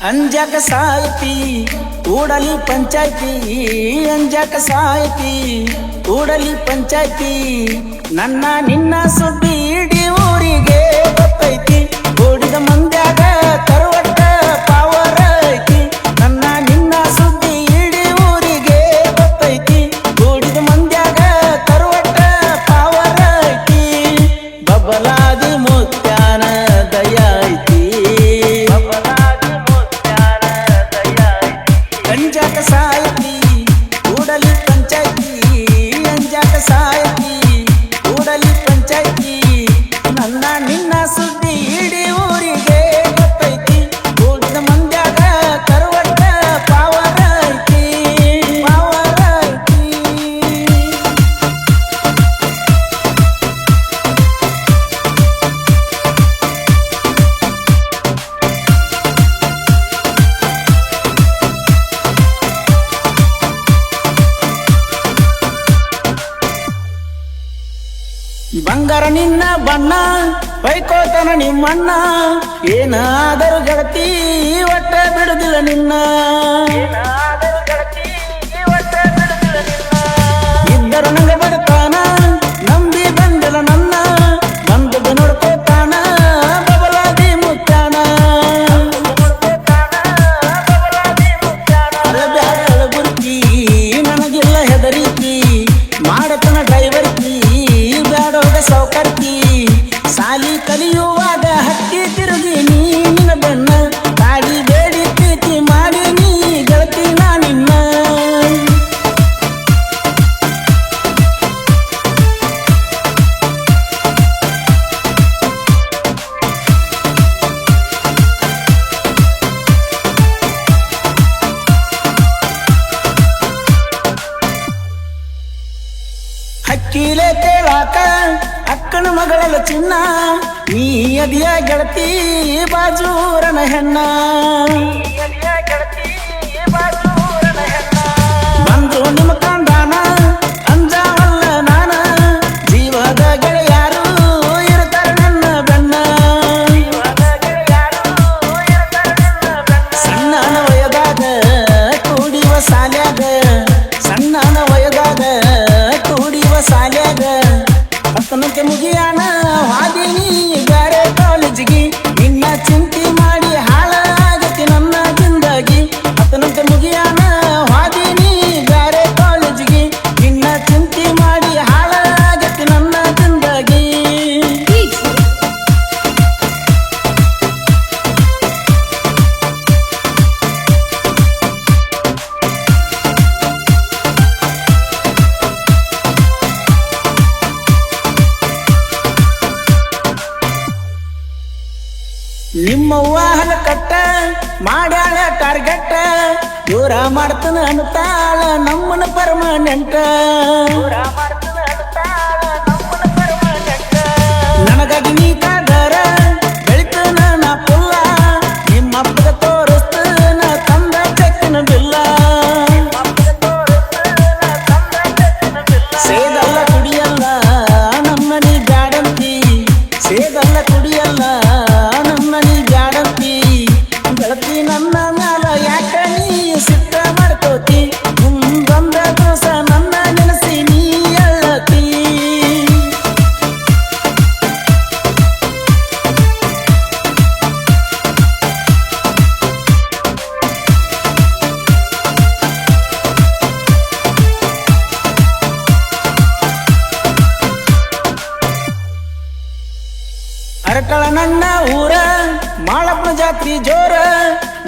ಅಂಜಕ ಸಾಯತಿ ಕೂಡಲಿ ಪಂಚಾಯ್ತಿ ಅಂಜಕ ಸಾಯತಿ ಕೂಡಲಿ ಪಂಚಾಯ್ತಿ ನನ್ನ ನಿನ್ನ ಸುದ್ದಿ ಇಡೀ ಊರಿಗೆ ಗೊತ್ತೈತಿ ಕೂಡಿದ ಮಂದ್ಯಾಗ ತರುವಟ್ಟ ಪಾವರ ಐತಿ ನನ್ನ ನಿನ್ನ ಸುದ್ದಿ ಇಡೀ ಊರಿಗೆ ಗೊತ್ತೈತಿ ಕೂಡಿದ ಮಂದ್ಯಾಗ ತರುವಟ್ಟ ಪಾವರ ಐತಿ ಬಬಲಾದಿ ಮುತ್ಯಾನ ದಯ ಐತಿ ಅಂಜಕ ಸಾಯತಿ ಕೂಡಲಿ ಪಂಚಾಯ್ತಿ ಅಂಜಕ ಸಾಯತಿ ಕೂಡಲಿ ಪಂಚಾಯ್ತಿ ನನ್ನ ನಿನ್ನ ಸುದ್ದಿ ಇಡೀ ಊರಿಗೆ ಗೊತ್ತೈತಿ ಕೂಡಿದ ಮಂದ್ಯಾಗ ಕರುವಟ್ಟ ಪಾವರ ಐತಿ ಪಾವರ ಐತಿ ಬಂಗಾರ ನಿನ್ನ ಬಣ್ಣ ಬೈಕೋತನ ನಿಮ್ಮಣ್ಣ ಏನಾದರೂ ಗೆಳತಿ ಒಟ್ಟ ಬಿಡುದಿಲ್ಲ ನಿನ್ನ ಇದ್ದರು ನಂಗೆ ಬದುಕಾನ ನಂಬಿ ಬಂದಲ ನನ್ನ ಬಂದದ್ದು ನೋಡ್ಕೋತಾನ ಬಬಲಾದಿ ಮುತ್ತಾನ ಅಳಬ್ಯಾಡ ಗುರುಕಿ ನನಗಿಲ್ಲ ಹೆದರಿಕಿ ಮಾಡತನ ಡ್ರೈವರ್ಕಿ ಬ್ಯಾಡೋಗ ಸೌಕರ್ಕಿ ಸಾಲಿ ಕಲಿಯುವಾಗ ಹಕ್ಕಿ ತಿರುಗಿ ನಿನ್ನ ಬೆನ್ನ ತಾಡಿ ಬೇಡಿ ಪ್ರೀತಿ ಮಾಡಿ ನೀ ಗೆಳತಿ ನಾ ನಿನ್ನ ಹಕ್ಕಿಲೆ ಕೇಳಾಕ ಅಕ್ಕನ ಮಗಳಲ್ಲ ಚಿನ್ನ ನೀ ಅದಿಯ ಗೆಳತಿ ಬಾಜೂರನ ಹೆಣ್ಣ ಬಂದು ನಿಮ್ಮ ಕಂಡಾನ ಅಂಜಾವಲ್ಲ ನಾನ ಜೀವದ ಗೆಳೆಯಾರು ಇರ್ತಾರೆ ನನ್ನ ಬೆನ್ನ ಸಣ್ಣನ ವಯದಾಗ ಕೂಡಿವ ಸಾಲ್ಯಾಗ ಸಣ್ಣನ ವಯದಾಗ ಕೂಡಿವ ಸಾಲ್ಯಾಗ ಹತ್ತನಕ್ಕೆ ಮುಗಿಯಾನ ಹಾದಿನಿ ಬ್ಯಾರೆ ಕಾಲೇಜಿಗೆ ನಿನ್ನ ಚಿಂತೆ ಮಾಡಿ ಹಾಳಾಗತಿ ನನ್ನ ಜಿಂದಾಗಿ ಹತ್ತನಕ್ಕೆ ಮುಗಿಯಾನ ಹಾದಿನಿ ಬ್ಯಾರೆ ಕಾಲೇಜಿಗೆ ನಿನ್ನ ಚಿಂತೆ ಮಾಡಿ ಹಾಳಾಗತಿ ನನ್ನ ಜಿಂದಾಗಿ ನಿಮ್ಮವ್ವ ಹಲಕಟ್ಟ ಮಾಡ್ಯಾಳ ಟಾರ್ಗೆಟ್ ದೂರ ಮಾಡ್ತಾನ ಅನ್ತಾಳ ನಮ್ಮನ ಪರ್ಮನೆಂಟ್ ನನಗಾಗಿ ನೀ ಕಾದರ ಬೆಳಿತನ ನಾ ಪುಲ್ಲ ನಿಮ್ಮಪ್ಪಗ ತೋರಿಸ್ತನ ತಂದ ಚೆಕ್ಕಿನ ಬಿಲ್ಲ ಸೇದಲ್ಲ ಕುಡಿಯಲ್ಲ ನಮ್ಮನಿ ಬ್ಯಾಡಂತಿ ಸೇದಲ್ಲ ಕುಡಿಯಲ್ಲ ನಮ್ಮನಿ ಬ್ಯಾಡಂತಿ ಗೆಳತಿ ನನ್ನ ಮ್ಯಾಲ ಯಾಕ ನೀ ಸಿಟ್ಟ ಮಾಡ್ಕೋತಿ ಬಂದ ದೋಸ ನನ್ನ ನೆನಸಿ ನೀ ಅಳ್ಳತಿ ಅರಕಳ ನನ್ನ ಊರ ಮಾಳಪ್ಪನ ಜಾತ್ರಿ ಜೋರ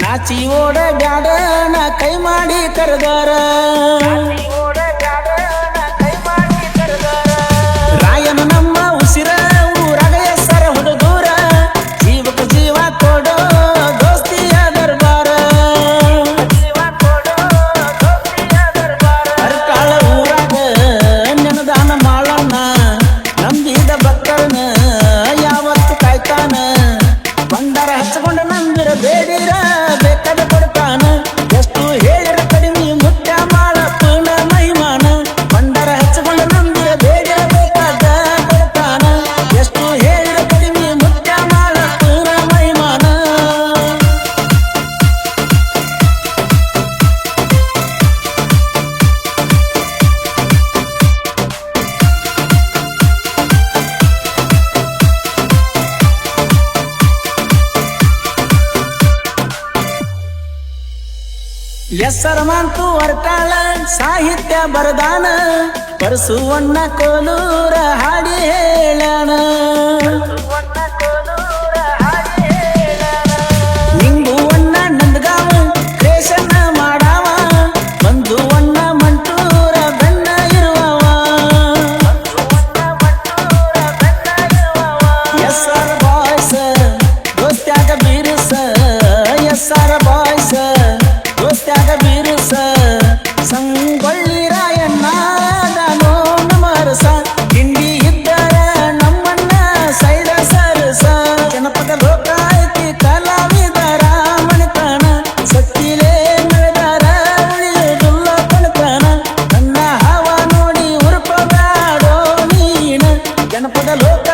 ನಾಚಿ ಓಡ ಬ್ಯಾಡ ನಾ ಕೈ ಮಾಡಿ ಕರೆದಾರ ರಾಯನ ನಮ್ಮ ಉಸಿರ ಊರಾಗ ಹೆಸರ ಹುಡುಗೂರ ಜೀವಕ ಜೀವ ಕೊಡೋ ದೋಸ್ತಿಯ ದರ್ಬಾರ ಅರಕಾಳ ಊರಾಗ ನೆನದಾನ ಮಾಳಣ್ಣ ನಂಬಿದ ಭಕ್ತರನ ಯಾವತ್ತು ಕಾಯ್ತಾನ ಬಂದರ ಹಚ್ಕೊಂಡ ನಂಬಿರ ಬೇಡಿರ ಬೇಕಾದ ಕೊಡ್ತಾನ ಎಷ್ಟು ಹೇಳಿರ ಕಡಿಮೆ ಮುಟ್ಟ ಮಾಳಪ್ಪನ ಮೈ ಹೆಸರ ಮಾಂತು ಹೊರಟಾಳ ಸಾಹಿತ್ಯ ಬರದಾನ ಪರಸುವಣ್ಣ ಕೋಲೂರ ಹಾಡಿ ಹೇಳಣ ನಿಂಗುವಣ್ಣ ನಂದಗಾವ ಕ್ರೇಷನ್ನ ಮಾಡಾವ ಬಂಧುವಣ್ಣ ಮಂಟೂರ ಬೆನ್ನ ಇರುವವ ಎಸ್ಆರ ಬಾಯ್ಸ ದೋಸ್ತ್ಯಾಗ ಬೀರುಸ ಎಸ್ಆರ ಬಾಯ್ಸ ದೋಸ್ತ್ಯಾಗ ಬೀರುಸ ಸಂಗೊಳ್ಳಿ ರಾಯಣ್ಣ ನಾನು ನಮರಸ ಹಿಂಡಿ ಇದ್ದರ ನಮ್ಮನ್ನ ಸೈಡ ಸರಸ ಜನಪದ ಲೋಕ ಐತಿ ಕಲಾವಿದರ ಮಣಿತನ ಸತ್ತಿಲೇ ನಡೆದಾರ ಉಳಿಯುವುದಿಲ್ಲ ಕಣತನ ನನ್ನ ಹವ ನೋಡಿ ಹುರುಪ ಬ್ಯಾಡೋ ನೀನ ಜನಪದ ಲೋಕ